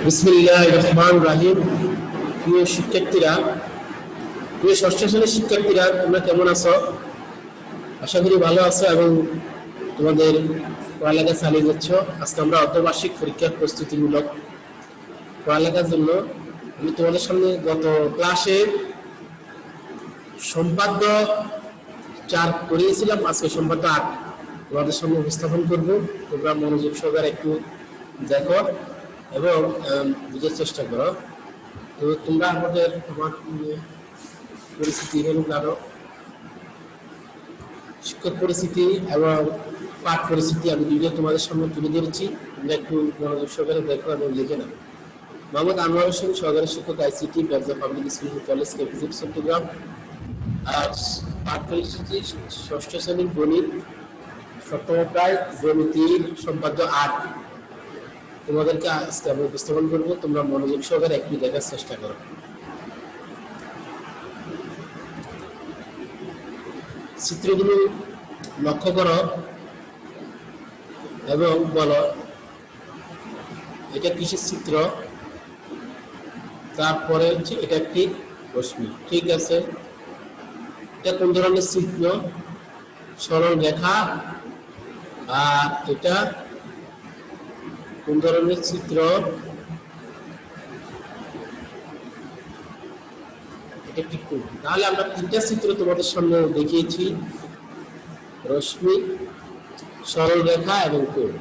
বিসমিল্লাহির রহমানির রহিম। প্রিয় শিক্ষার্থীরা, প্রিয় ষষ্ঠ শ্রেণীর শিক্ষার্থীরা, তোমরা কেমন আছো? আশা করি ভালো আছো এবং তোমাদের পড়ালেখা চালিয়ে যাচ্ছ। আজকে আমরা অর্ধবার্ষিক পরীক্ষার প্রস্তুতিমূলক পড়ালেখার জন্য আমি তোমাদের সামনে গত ক্লাসে সম্পাদ্য 4 করিয়েছিলাম, আজকে সম্পাদ্য 8 তোমাদের সামনে উপস্থাপন করবো। তোমরা মনোযোগ সহকারে একটু দেখো এবং বুঝার চেষ্টা করো। তো তোমরা আমাদের তোমার পরিস্থিতি হলো জানো, শিক্ষক পরিস্থিতি এবং পাঠ পরিস্থিতি আমি দুইটা তোমাদের সামনে তুলে ধরেছি। তোমরা একটু মনোযোগ সহকারে দেখো এবং লিখে নাও। মোহাম্মদ আনোয়ার হোসেন, সহকারী শিক্ষক, আইসিটি, ব্যবসা পাবলিক স্কুল কলেজ, কেপিজিড, চট্টগ্রাম। আর পাঠ পরিস্থিতি ষষ্ঠ শ্রেণীর গণিত সপ্তম অধ্যায় জ্যামিতির সম্পাদ্য 8 তোমাদেরকে আজকে আমি উপস্থাপন করবো। তোমরা মনোযোগ সহকারে একটু দেখার চেষ্টা করো। চিত্রগুলো লক্ষ্য করো এবং বলো এটা কিসের চিত্র। তারপরে হচ্ছে এটা একটি রশ্মি, ঠিক আছে। এটা কোন ধরনের চিত্র? সরল রেখা। আর এটা কোন ধরনের চিত্র? এটা একটি কোণ। তাহলে আমরা 3টা চিত্র তোমাদের সামনে দেখিয়েছি: রশ্মি, সরল রেখা এবং কোণ।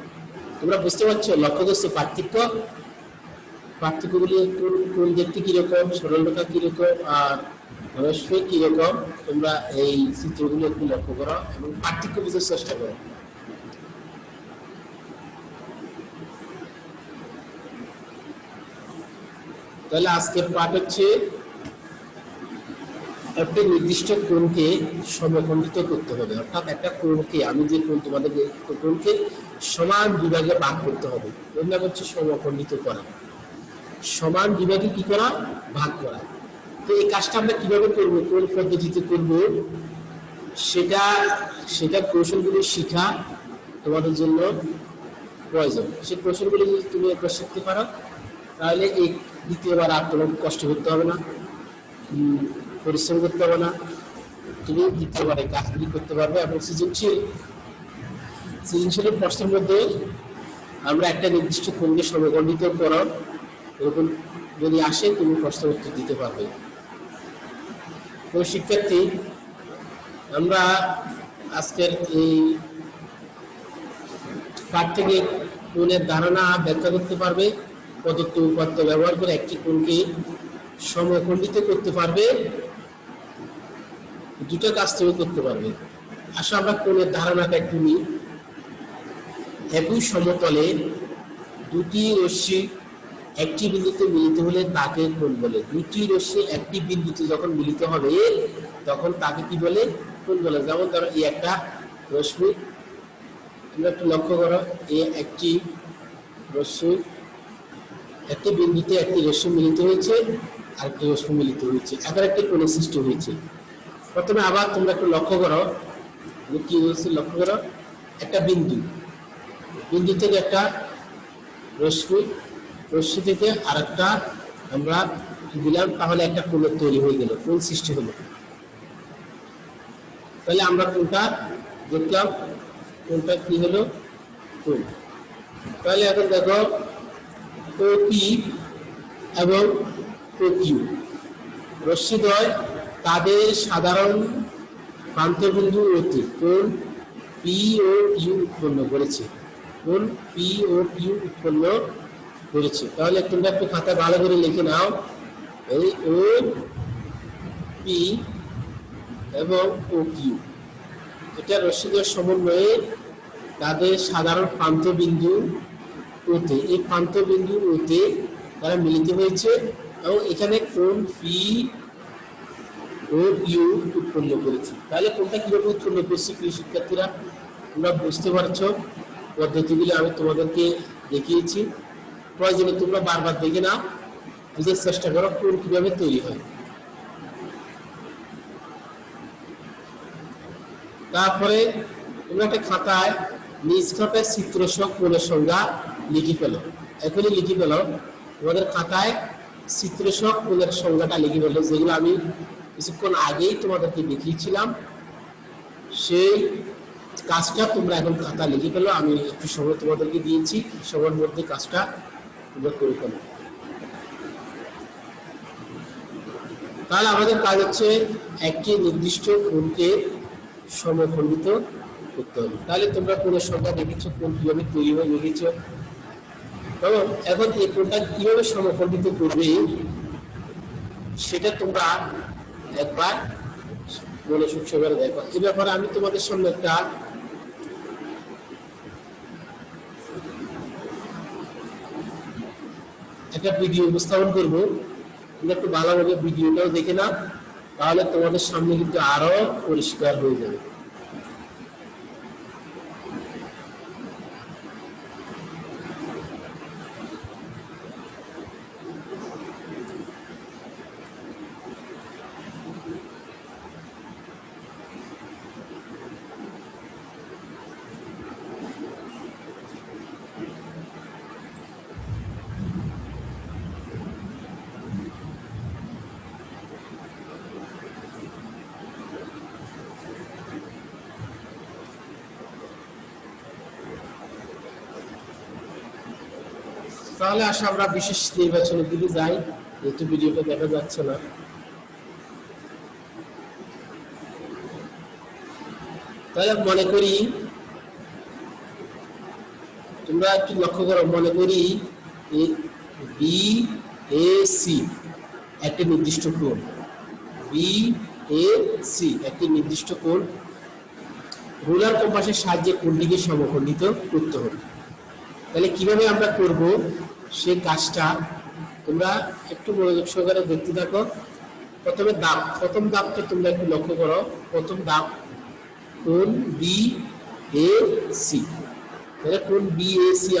তোমরা বুঝতে পারছো, লক্ষ্য করছো পার্থক্যগুলি কোণ দেখতে কিরকম, সরল রেখা কিরকম আর রশ্মি কিরকম। তোমরা এই চিত্রগুলো একটু লক্ষ্য করো এবং পার্থক্য বুঝার চেষ্টা করো। তাহলে আজকের পাঠ হচ্ছে একটা নির্দিষ্ট কোণকে সমখণ্ডিত করতে হবে, অর্থাৎ একটা কোণকে, আমি যে কোণ তোমাদের কোণকে সমান বিভাগে ভাগ করতে হবে। এর নাম হচ্ছে সমখণ্ডিত করা। সমান বিভাগে কি করা? ভাগ করা। তো এই কাজটা আমরা কিভাবে করব, কোন পদ্ধতিতে করব, সেটা কৌশলগুলো শিখা তোমাদের জন্য প্রয়োজন। সেই কৌশলগুলো যদি তুমি একবার শিখতে পারো তাহলে এই দ্বিতীয়বার আর তোমার কষ্ট করতে হবে না, পরিশ্রম করতে হবে না। তুমি দ্বিতীয়বারে কাজগুলি করতে পারবে এবং সৃজনশীলের প্রশ্নের মধ্যে আমরা একটা নির্দিষ্ট কোণকে সমখণ্ডিত করো এরকম যদি আসে তুমি প্রশ্ন উত্তর দিতে পারবে। তো শিক্ষার্থী, আমরা আজকের এই পাঠ থেকে কোণের ধারণা ব্যাখ্যা করতে পারবে, প্রদত্ত উপাত্ত ব্যবহার করে একটি কোণকে সমখণ্ডিত করতে পারবে। দুটো কাজ তুমি করতে পারবে। আসলে আমরা কোণের ধারণাটা একটু নিই। একই সমতলে দুটি রশ্মি একটি বিন্দুতে মিলিত হলে তাকে কোণ বলে। দুটি রশ্মি একটি বিন্দুতে যখন মিলিত হবে তখন তাকে কি বলে? কোণ বলে। যেমন ধরো এই একটা রশ্মি, তোমরা একটু লক্ষ্য করো, এই একটি রশ্মি, একটি বিন্দুতে একটি রশ্মি মিলিত হয়েছে, আরেকটি রশ্মি মিলিত হয়েছে, এখন একটি কোণের সৃষ্টি হয়েছে। প্রথমে আবার তোমরা একটু লক্ষ্য করো কি হয়েছে। লক্ষ্য করো, একটা বিন্দু থেকে একটা রশ্মি থেকে আরেকটা আমরা দিলাম, তাহলে একটা কোণের তৈরি হয়ে গেল, কোণ সৃষ্টি হলো। তাহলে আমরা কোণটা দেখলাম, কোণটা কি হলো? কোণ। তাহলে এখন দেখো OP এবং OQ রশ্মিদ্বয় তাদের সাধারণ প্রান্তবিন্দু অতি কোণ POQ উৎপন্ন করেছে। কোণ POQ উৎপন্ন করেছে। তাহলে তোমরা একটু খাতা ভালো করে লিখে নাও, এই OP এবং OQ এটা রশ্মিদ্বয় সমন্বয়ে তাদের সাধারণ প্রান্তবিন্দু ওতে, এই প্রান্তবিন্দু ওতে তারা মিলিত হয়েছে এবং এখানে কোণ POQ উৎপন্ন করেছে। তাহলে কোণটা কিভাবে উৎপন্ন করছে প্রিয় শিক্ষার্থীরা, তোমরা বুঝতে পারছো। পদ্ধতিগুলি আমি তোমাদেরকে দেখিয়েছি, প্রয়োজনে তোমরা বারবার দেখে নাও, বুঝার চেষ্টা করো কোণ কিভাবে তৈরি হয়। তারপরে তোমরা একটা খাতায় নিজ খাতায় চিত্র সহ কোণের সংজ্ঞা লিখে ফেলো, এখনই লিখে ফেলো। তোমাদের খাতায় চিত্র সহ কোণের সংজ্ঞাটা লিখে ফেলো, যেগুলো আমি কিছুক্ষণ আগেই তোমাদেরকে দেখিয়েছিলাম। সেই কাজটা তোমরা এখন খাতা লিখে ফেলো। আমি একটু সময় তোমাদেরকে দিয়েছি, সময়ের মধ্যে কাজটা তোমরা করে ফেলো। তাহলে আমাদের কাজ হচ্ছে একটি নির্দিষ্ট কোণকে সমখণ্ডিত করতে হবে। তাহলে তোমরা কোণের সংখ্যা দেখেছো, কোণ কিভাবে তৈরি হয় দেখেছো। এবং এখন এই কোণটা কিভাবে সমখণ্ডিত করবে সেটা তোমরা একবার মনোযোগ সহকারে দেখো। এই ব্যাপারে আমি তোমাদের সামনে একটা ভিডিও উপস্থাপন করবো। তোমরা একটু ভালোভাবে ভিডিওটাও দেখে নাও, তাহলে তোমাদের সামনে কিন্তু আরো পরিষ্কার হয়ে যাবে। তাহলে আসলে আমরা বিশেষ নির্বাচনের দিকে যাই, যেহেতু ভিডিওটা দেখা যাচ্ছে না। তাহলে মনে করি, তোমরা একটু লক্ষ্য করো, মনে করি বি এ সি একটি নির্দিষ্ট কোণ, বি এ সি একটি নির্দিষ্ট কোণ, রুলার কম্পাসের সাহায্যে কোণটিকে সমখণ্ডিত করতে হবে। তাহলে কিভাবে আমরা করব সেই কাজটা তোমরা একটু মনোযোগ সহকারে দেখতে থাকো। প্রথম ধাপটা তোমরা একটু লক্ষ্য করো। প্রথম ধাপ কোণ বি এ সি। তাহলে কোণ বি এ সি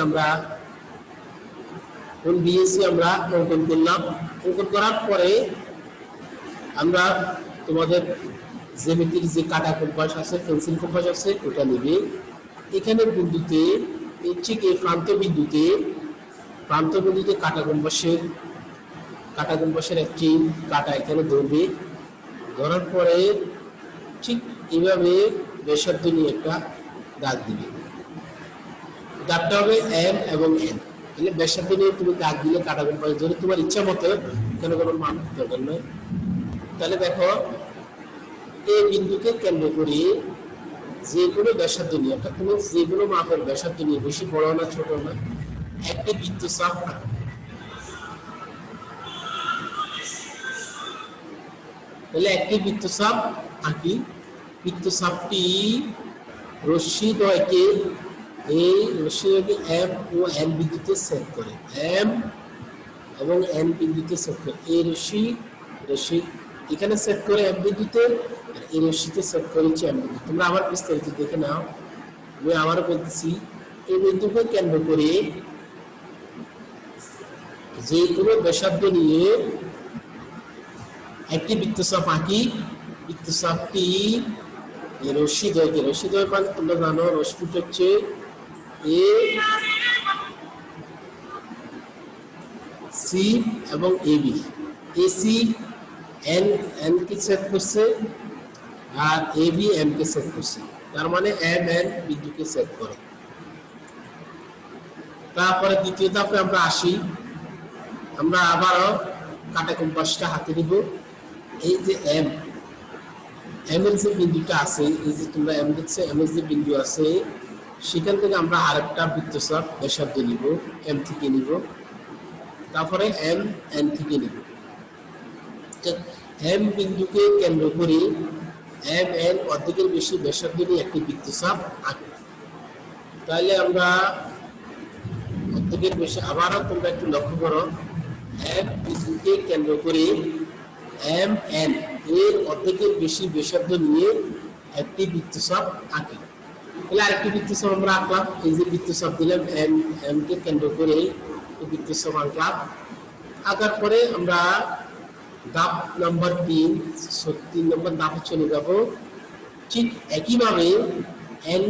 আমরা অঙ্কন করলাম। অঙ্কন করার পরে আমরা তোমাদের জ্যামিতির যে কাটা কম্পাস আছে, পেন্সিল কম্পাস আছে, ওটা নেবে। এখানে বিন্দুতে, ঠিক এই প্রান্ত বিন্দুতে কাটা কম্পাসের একটি কাটা এখানে ধরবে। ধরার পরে ঠিক এইভাবে ব্যাসার্ধ নিয়ে একটা দাগ দিবে। দাগটা হবে এম এবং এন। তাহলে ব্যাসার্ধ নিয়ে তুমি দাগ দিলে কাটা কম্পাস ধরে তোমার ইচ্ছা মতো, এখানে কোনো মাপ দরকার নয়। তাহলে দেখো, এই বিন্দুকে কেন্দ্র করে যে কোনো ব্যাসার্ধ নিয়ে, অর্থাৎ তুমি যে কোনো মাপের ব্যাসার্ধ নিয়ে, বেশি বড় না ছোট না, একটি বৃত্তচাপ আঁকো। তাহলে একটি বৃত্তচাপ আঁকি। বৃত্তচাপটি রশ্মিদ্বয়কে, এই রশ্মিদ্বয়কে এম ও এন বিন্দুতে ছেদ করে, এম এবং এন বিন্দুতে ছেদ করে। এই রশ্মি এখানে ছেদ করে এম বিন্দুতে, আর এই রশ্মিতে ছেদ করেছি এম বিন্দু। তোমরা আবার বিস্তারিত দেখে নাও। আমি আবারও বলতেছি, এই বিন্দুকে কেন্দ্র করে যে কোনো ব্যাসার্ধ নিয়ে একটি বৃত্তচাপ আঁকি। বৃত্তচাপটি রশ্মিদ্বয় মানে তোমরা জানো, রশ্মিটা হচ্ছে এ সি এবং A B. AC N K ছেদ করছে, আর এ বি এম কে ছেদ করছে। তার মানে এম এন বিন্দুকে ছেদ করে। তারপরে দ্বিতীয় ধাপে আমরা আসি। আমরা আবারও কাটা কম্পাসটা হাতে নিব। এই যে এম এর যে বিন্দুটা আছে, এই যে তোমরা এম দেখছো, এম এর যে বিন্দু আছে, সেখান থেকে আমরা আরেকটা বৃত্তচাপ ব্যাসার্ধ নিব, এম থেকে নিব। তারপরে এম এন থেকে নিব। এম বিন্দুকে কেন্দ্র করে এম এন অর্ধেকের বেশি ব্যাসার্ধ নিয়ে একটি বৃত্তচাপ আঁকি। তাহলে আমরা অর্ধেকের বেশি, আবারও তোমরা একটু লক্ষ্য করো, এম বিন্দুকে কেন্দ্র করে এম এন এর অর্ধেকের বেশি ব্যাসার্ধ নিয়ে একটি বৃত্তচাপ আঁকি। তাহলে আরেকটি বৃত্তচাপ আমরা আঁকলাম। এই যে বৃত্তচাপ দিলাম, এম এম কে কেন্দ্র করে বৃত্তচাপ আঁকলাম। আঁকার পরে আমরা ধাপ নাম্বার 3 নম্বর ধাপে চলে যাব। ঠিক একইভাবে এন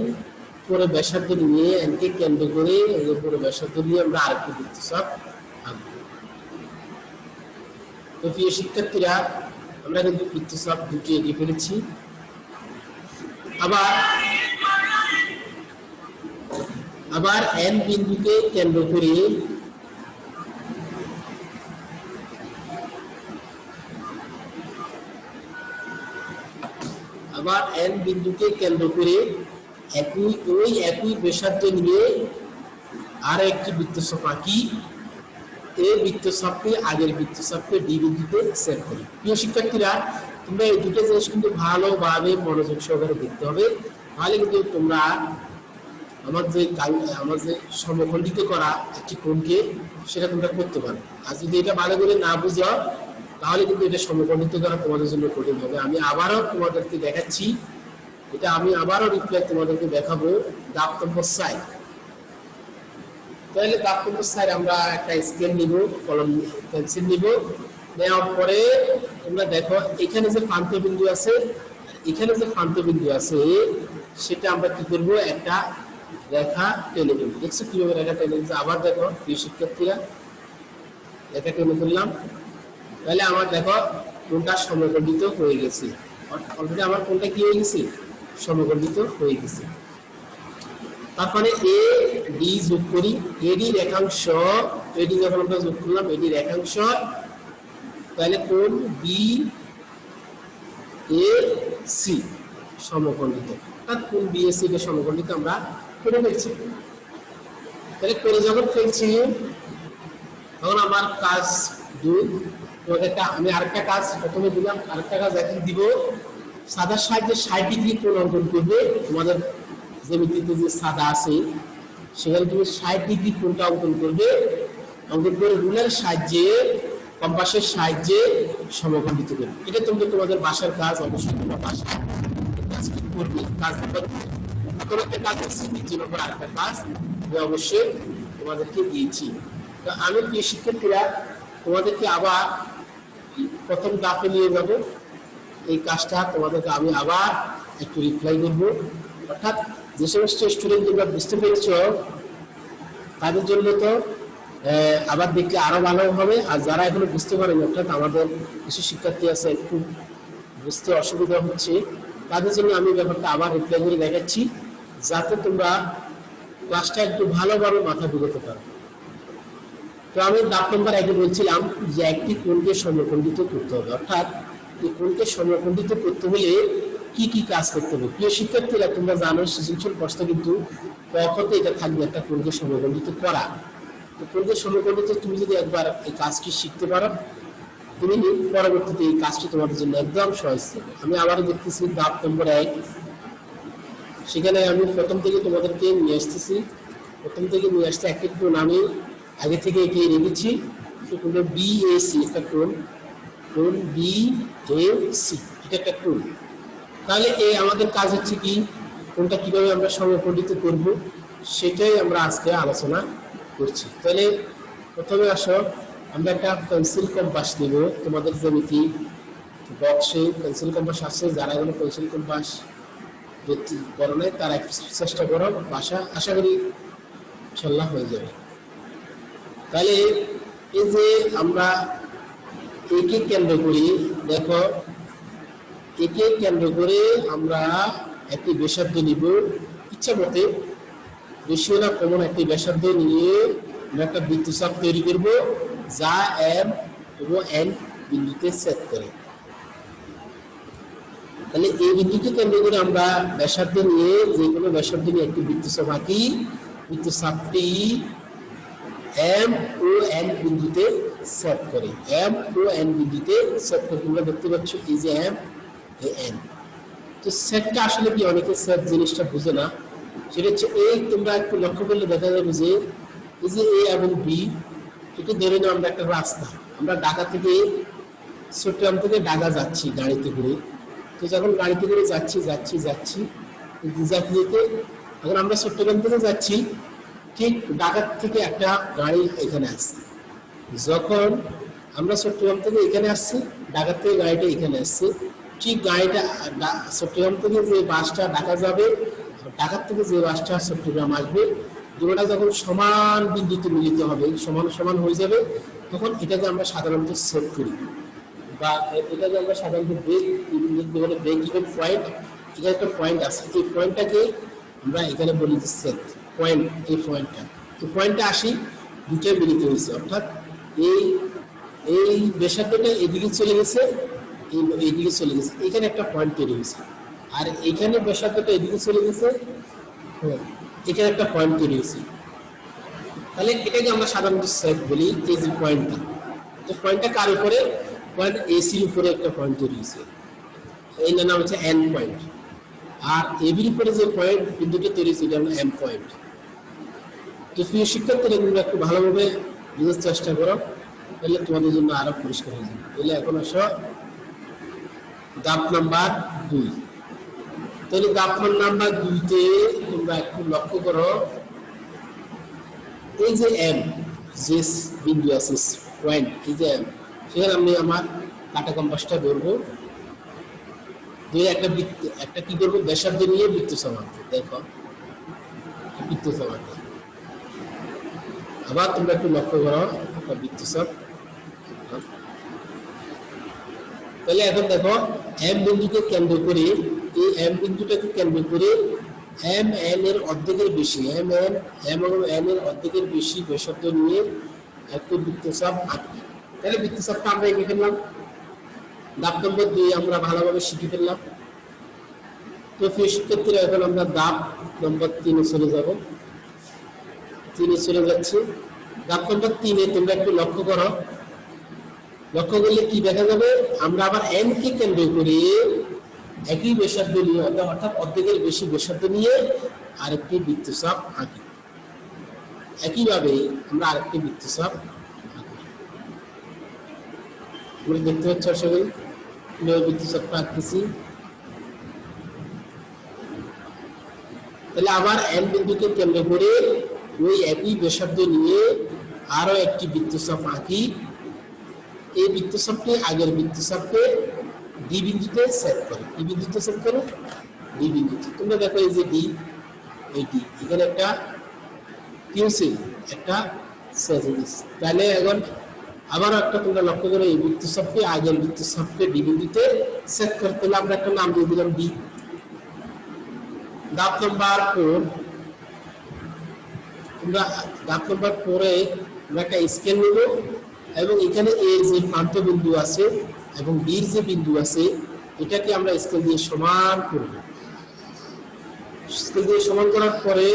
পরে ব্যাসার্ধ নিয়ে, এন কে কেন্দ্র করে এর উপরে ব্যাসার্ধ নিয়ে আমরা আরেকটি বৃত্তচাপ আঁকবো। তো প্রিয় শিক্ষার্থীরা, আমরা কিন্তু বৃত্তচাপ দুটি এঁকে ফেলেছি। আবার এন বিন্দুকে কেন্দ্র করে একই ব্যাসার্ধ নিয়ে আর একটি বৃত্তচাপ আঁকি। এই বৃত্তচাপকে আগের বৃত্তচাপকে ডি বিন্দুতে সেট করি। প্রিয় শিক্ষার্থীরা, তোমরা এই দুটো জিনিস কিন্তু ভালোভাবে মনোযোগ সহকারে দেখতে হবে, তাহলে কিন্তু তোমরা আমার যে সমখণ্ডিত করা একটি কোণকে সেটা তোমরা করতে পারো। আর যদি এটা ভালো করে না বুঝো তাহলে কিন্তু এটা সমখণ্ডিত করা তোমাদের জন্য কঠিন হবে। আমি আবারও তোমাদেরকে দেখাচ্ছি, এটা আমি আবারও রিপ্লাই তোমাদেরকে দেখাবো। দাগ নম্বর 4, তাহলে দাগ নম্বর 4 আমরা একটা স্কেল নিব, কলম পেন্সিল নিব। নেওয়ার পরে তোমরা দেখো এখানে যে প্রান্তবিন্দু আছে, এখানে যে প্রান্তবিন্দু আছে সেটা আমরা কি করব, একটা রেখা টেনে নেব। দেখছো কিভাবে রেখা টেনে নিচ্ছে? আবার দেখো প্রিয় শিক্ষার্থীরা, রেখা টেনে ফেললাম। তাহলে আমার দেখো কোনটা সমখণ্ডিত হয়ে গেছে। অলরেডি আমার কোনটা কি হয়ে গেছে, সমখণ্ডিত হয়ে গেছে। তারপরে এ ডি যোগ করি, এডি রেখাংশ, এডি যখন আমরা যোগ করলাম এডি রেখাংশ, তাহলে কোণ বি এ সি সমখণ্ডিত, অর্থাৎ কোণ বি এ সি কে সমখণ্ডিত আমরা করে ফেলছি। তাহলে করে যখন ফেলছি তখন আমার কাজ 2। তোমাদেরটা আমি আরেকটা কাজ প্রথমে দিলাম, আরেকটা কাজ এখন দিব। সাদার সাহায্যে 60 ডিগ্রি কোণ অঙ্কন করবে। তোমাদের জ্যামিতিতে যে সাদা আছে সেখানে তুমি 60 ডিগ্রি কোণটা অঙ্কন করবে। অঙ্কন করে রুলারের সাহায্যে, কম্পাসের সাহায্যে সমখণ্ডিত করবে। এটা তোমাদের বাসার কাজ। অবশ্যই তোমরা বাসায় কাজ কি করবে, কাজ কোনো একটা কাজ দিচ্ছি, আরেকটা কাজ অবশ্যই তোমাদেরকে দিয়েছি। তো আমি প্রিয় শিক্ষার্থীরা তোমাদেরকে আবার প্রথম ধাপে নিয়ে যাব। এই কাজটা তোমাদেরকে আমি আবার একটু রিপ্লাই করবো। অর্থাৎ যে সমস্ত স্টুডেন্ট তোমরা বুঝতে পেরেছ তাদের জন্য তো আবার দেখলে আরো ভালো হবে। আর যারা এখনো বুঝতে পারেনি, অর্থাৎ আমাদের কিছু শিক্ষার্থী আছে একটু বুঝতে অসুবিধা হচ্ছে, তাদের জন্য আমি ব্যাপারটা আবার রিপ্লাই করে দেখাচ্ছি, যাতে তোমরা ক্লাসটা একটু ভালোভাবে মাথা ঢুকাতে পারো। তো আমি ধাপ নম্বর 1 বলছিলাম যে একটি কোণকে সমখণ্ডিত করতে হবে। অর্থাৎ এই কোণকে সমখণ্ডিত করতে হলে কি কি কাজ করতে হবে? প্রিয় শিক্ষার্থীরা, তোমরা জানো সৃজনশীল প্রশ্ন কিন্তু কখনো এটা থাকবে একটা কোণকে সমখণ্ডিত করা। তো কোণকে সমখণ্ডিত তুমি যদি একবার এই কাজটি শিখতে পারো, তুমি পরবর্তীতে এই কাজটি তোমাদের জন্য একদম সহজ হবে। আমি আবারও দেখতেছি ধাপ নম্বর 1, সেখানে আমি প্রথম থেকে তোমাদেরকে নিয়ে আসতেছি। প্রথম থেকে নিয়ে আসতে একটি কোণ আমি আগে থেকে এঁকে রেখেছি। সেটা বি এ সি, একটা কোণ বি এ সি, এটা একটা কোণ। তাহলে এই আমাদের কাজ হচ্ছে কি, কোনটা কিভাবে আমরা সমখণ্ডিত করব সেটাই আমরা আজকে আলোচনা করছি। তাহলে প্রথমে আসো আমরা একটা পেন্সিল কম্পাস নিব। তোমাদের জ্যামিতি বক্সে পেন্সিল কম্পাস আছে, যারা এগুলো পেন্সিল কম্পাস করো নাই তারা একটু চেষ্টা করো, আশা করি ইনশাল্লাহ হয়ে যাবে। তাহলে এই যে আমরা একে কেন্দ্র করি, দেখো একে কেন্দ্র করে আমরা একটি ব্যাসার্ধ নিব, ইচ্ছা মতে বেশি না কমন একটি ব্যাসার্ধ নিয়ে আমরা একটা বৃত্তচাপ তৈরি করব, যা এম এবং এন বিন্দুতে ছেদ করে। তাহলে এই বিন্দুকে কেন্দ্র করে আমরা ব্যাসার্ধ নিয়ে, যে কোনো ব্যাসার্ধ নিয়ে একটি বৃত্তচাপ আঁকি। বৃত্তচাপটি এম ও এন বিন্দুতে ছেদ করে, এম ও এন বিন্দুতে ছেদ করে। তোমরা দেখতে পাচ্ছ এই যে এম এন। তো সেটটা আসলে কি, অনেকে সেট জিনিসটা বুঝে না। সেটা হচ্ছে এই, তোমরা একটু লক্ষ্য করলে দেখা যাবে যে এই যে এ এবং বি, এটা ধরে নাও আমরা একটা রাস্তা, আমরা ঢাকা থেকে চট্টগ্রাম থেকে ঢাকা যাচ্ছি গাড়িতে করে। তো যখন গাড়িতে করে যাচ্ছি যেতে এখন আমরা চট্টগ্রাম থেকে যাচ্ছি, ঠিক ঢাকা থেকে একটা গাড়ি এখানে আসছে। যখন আমরা চট্টগ্রাম থেকে এখানে আসছি, ঢাকা থেকে গাড়িটা এখানে আসছে, ঠিক গাড়িটা চট্টগ্রাম থেকে যে বাসটা ঢাকা যাবে, ঢাকার থেকে যে বাসটা চট্টগ্রাম আসবে, দুটোটা যখন সমান বিন্দুতে মিলিত হবে, সমান সমান হয়ে যাবে, তখন এটাকে আমরা সাধারণত সেট করি। বা এটাকে আমরা সাধারণত ব্রেক বলে ব্রেক ইভেন পয়েন্ট। এখানে একটা পয়েন্ট আছে, এই পয়েন্টটাকে আমরা এখানে বলি যে সেট পয়েন্ট। এই পয়েন্টটা আসি দুটোই মিলিত হয়েছে, অর্থাৎ এই এই ব্যাসার্ধটা এদিকে চলে গেছে, এইদিকে চলে গেছে, এখানে একটা পয়েন্ট তৈরি হয়েছে। আর এখানে ব্যাসার্ধটা এদিকে চলে গেছে, এখানে একটা পয়েন্ট তৈরি হয়েছে। তাহলে এটাকে আমরা সাধারণত সেট বলি। এই যে পয়েন্টটা, তো পয়েন্টটা কার উপরে? পয়েন্ট এসির উপরে একটা পয়েন্ট তৈরি হয়েছে, এই নাম হচ্ছে এন পয়েন্ট। আর এবির উপরে যে পয়েন্ট বিন্দুটা তৈরি হয়েছে এটা হলো এম পয়েন্ট। তো প্রিয় শিক্ষার্থীরা তোমরা একটু ভালোভাবে বুঝার চেষ্টা করো, তাহলে তোমাদের জন্য আরো পরিষ্কার হয়ে যাবে। তাহলে এখন আসো ধাপ নাম্বার 2। তাহলে ধাপ নাম্বার 2-তে তোমরা একটু লক্ষ্য করো, এই যে এম যে বিন্দু আছে পয়েন্ট, এই যে এম, সেখানে আমি আমার কাটা কম্পাসটা ধরবো, ধরে একটা কি করবো, ব্যাসার্ধ নিয়ে বৃত্ত সমান্ত। দেখো বৃত্ত সমান্ত, আবার তোমরা একটু লক্ষ্য করো একটা বৃত্তচাপ। তাহলে এখন দেখো এম বিন্দুকে কেন্দ্র করে, এই এম বিন্দুটাকে কেন্দ্র করে এম এন এর অর্ধেকের বেশি, এম এবং এন এর অর্ধেকের বেশি ব্যাসার্ধ নিয়ে একটা বৃত্তচাপ আঁকি। তাহলে বৃত্তচাপটা আমরা এঁকে ফেললাম। ধাপ নম্বর 2 আমরা ভালোভাবে শিখে ফেললাম। তো প্রিয় শিক্ষার্থীরা এখন আমরা ধাপ নম্বর 3-এ চলে যাব। 3-এ চলে যাচ্ছি। ধাপ নম্বর 3-এ তোমরা একটু লক্ষ্য করো, লক্ষ্য করলে কি দেখা যাবে, আমরা আবার এন কে কেন্দ্র করে একই ব্যাসার্ধ নিয়ে, অর্থাৎ অর্ধেকের বেশি ব্যাসার্ধ নিয়ে আরেকটি বৃত্তচাপ আঁকি। একইভাবে আমরা আরেকটি বৃত্তচাপ আঁকি। তোমরা দেখতে পাচ্ছ আশা করি কিভাবে বৃত্তচাপটা আঁকতেছি। তাহলে আবার এন বিন্দুকে কেন্দ্র করে ওই একই ব্যাসার্ধ নিয়ে আরো একটি বৃত্তচাপ আঁকি। এই বৃত্তচাপটি আগের বৃত্তচাপকে ডি বিন্দুতে সেট করে। কি বিন্দুতে সেট করে? ডি বিন্দুতে। তোমরা দেখো এই যে ডি, এই ডি, এখানে একটা কিউসি, একটা সেট। তাহলে এখন আবার একটা তোমরা লক্ষ্য করো, এই বৃত্তচাপকে আগের বৃত্তচাপকে ডি বিন্দুতে সেট করতে হলে আমরা একটা নাম দিয়ে দিলাম ডি। ধাপ নম্বর 4, আমরা ধাপ নম্বর 4-এ আমরা একটা স্কেল নেব এবং এখানে এর যে প্রান্ত বিন্দু আছে এবং বির যে বিন্দু আছে এটাকে আমরা স্কেল দিয়ে সমান করব। স্কেল দিয়ে সমান করার পরে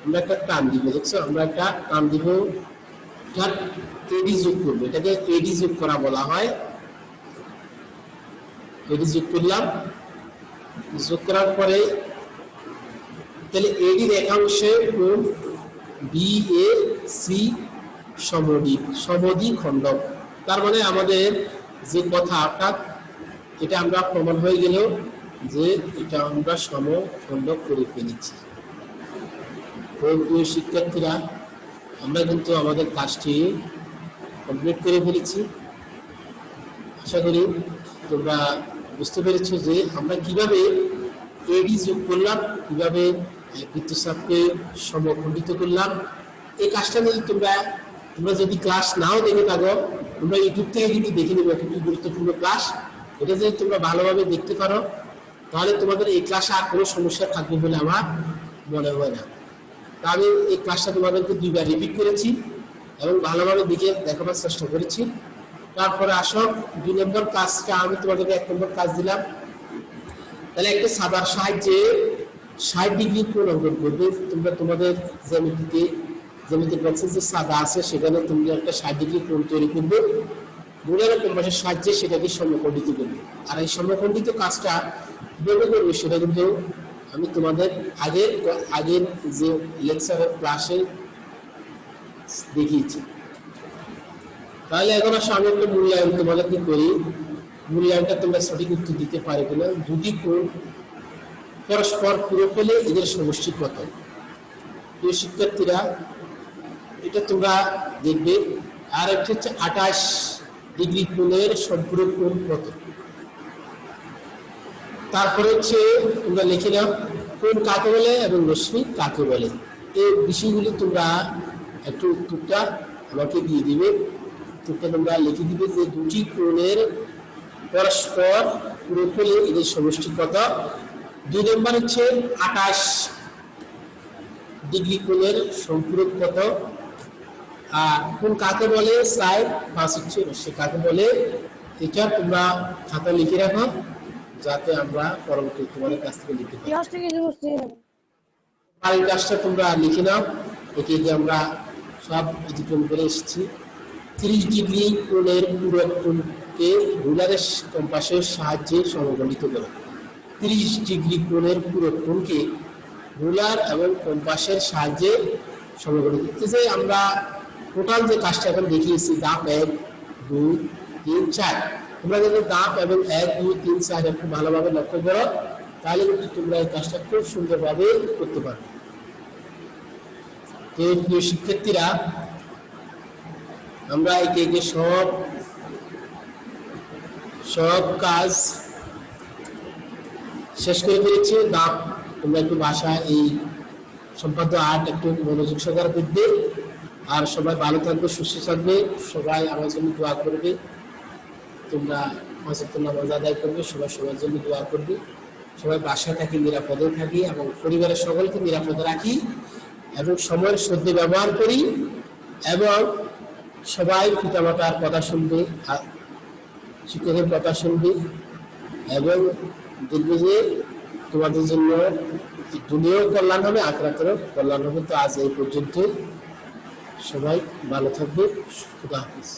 আমরা একটা টান দিব। দেখছো, আমরা একটা টান দিব, এডি যোগ করবো। এটাকে এডি যোগ করা বলা হয়। এডি যোগ করলাম। যোগ করার পরে তাহলে এডির একাংশে কোণ বিএসি সমদ্বিখণ্ডক। তার মানে আমাদের যে কথা, অর্থাৎ এটা আমরা প্রমাণ হয়ে গেল যে এটা আমরা সমখণ্ডক করে ফেলেছি। প্রিয় শিক্ষার্থীরা, আমরা কিন্তু আমাদের কাজটি কমপ্লিট করে ফেলেছি। আশা করি তোমরা বুঝতে পেরেছো যে আমরা কিভাবে এডি যোগ করলাম, কিভাবে বৃত্তচাপকে সমখণ্ডিত করলাম। এই কাজটা যদি তোমরা যদি ক্লাস নাও দেখে থাকো, তোমরা ইউটিউব থেকে কিন্তু দেখে নেবে একটি গুরুত্বপূর্ণ ক্লাস। এটা যদি তোমরা ভালোভাবে দেখতে পারো তাহলে তোমাদের এই ক্লাসে আর কোনো সমস্যা থাকবে বলে আমার মনে হয় না। তা আমি এই ক্লাসটা তোমাদেরকে 2বার রিপিট করেছি এবং ভালোভাবে দেখাবার চেষ্টা করেছি। তারপরে আসো 2 নম্বর কাজটা আমি তোমাদেরকে 1 নম্বর কাজ দিলাম। তাহলে একটা সাদার সাহায্যে 60 ডিগ্রি কোণ অঙ্কন করবে। তোমরা তোমাদের জ্যামিতিক বক্সে যে সাদা আছে সেখানে তোমরা একটা 60 ডিগ্রি কোণ তৈরি করবে, রুলার কম্পাসের সাহায্যে সেটাকে সমখণ্ডিত করবে। আর এই সমখণ্ডিত কাজটা কিভাবে করবে সেটা কিন্তু আমি তোমাদের আগের যে লেকচারের ক্লাসে দেখিয়েছি। তাহলে এখন আসলে আমি একটা মূল্যায়ন তোমাদেরকে করি। মূল্যায়নটা তোমরা সঠিক উত্তর দিতে পারো কিনা। দুটি কোণ পরস্পর পূরক হলে এদের সমষ্টি কত? প্রিয় শিক্ষার্থীরা, এটা তোমরা দেখবে। আর একটা হচ্ছে 28 ডিগ্রি কোণের সম্পূরক কোণ কত। তারপরে হচ্ছে তোমরা লিখে নাও কোণ কাকে বলে এবং রশ্মি কাকে বলে। এই বিষয়গুলি তোমরা একটু উত্তরটা আমাকে দিয়ে দিবে। উত্তরটা তোমরা লিখে দিবে যে দুটি কোণের পরস্পর পূরক হলে এদের সমষ্টি কত। 2 নম্বর হচ্ছে 28 ডিগ্রি কোণের সম্পূরক কত। আর কোণ কাকে বলে, সাইড। 5 হচ্ছে রশ্মি কাকে বলে। এটা তোমরা খাতা লিখে রাখো যাতে আমরা পরবর্তী তোমাদের কাছ থেকে লিখতে পারি। আর এই কাজটা তোমরা লিখে নাও। এটি যে আমরা সব অতিক্রম করে এসেছি। 30 ডিগ্রি কোণের পূরক কোণকে রুলারের কম্পাসের সাহায্যে সমকলিত করো। 30 ডিগ্রি কোণের পূরক কোণকে রুলার এবং কম্পাসের সাহায্যে সমকলিত করতে। আমরা টোটাল যে কাজটা এখন দেখিয়েছি ধাপ 1 2 3 4, তোমরা যদি ধাপ এবং 1 2 3 4 একটু ভালোভাবে লক্ষ্য করো তাহলে কিন্তু তোমরা এই কাজটা খুব সুন্দরভাবে করতে পারবে। তো প্রিয় শিক্ষার্থীরা, আমরা একে একে সব কাজ শেষ করে ফেলেছি। ধাপ তোমরা একটু বাসা এই সম্পাদ্য 8 একটু মনোযোগ সহকারে দেখবে। আর সবাই ভালো থাকবে, সুস্থ থাকবে। সবাই আমার জন্য দোয়া করবে। তোমরা নামাজ আদায় করবে, সবাই সবার জন্য দোয়া করবে। সবাই বাসায় থাকি, নিরাপদে থাকি এবং পরিবারের সকলকে নিরাপদে রাখি এবং সময়ের সদ্য ব্যবহার করি এবং সবাই পিতামাতার কথা শুনবে, শিক্ষকের কথা শুনবে এবং দেখবে যে তোমাদের জন্য দুনিয়াও কল্যাণ হবে, আখিরাতেরও কল্যাণ হবে। তো আজ এই পর্যন্ত, সবাই ভালো থাকবে। খুদা হাফেজ।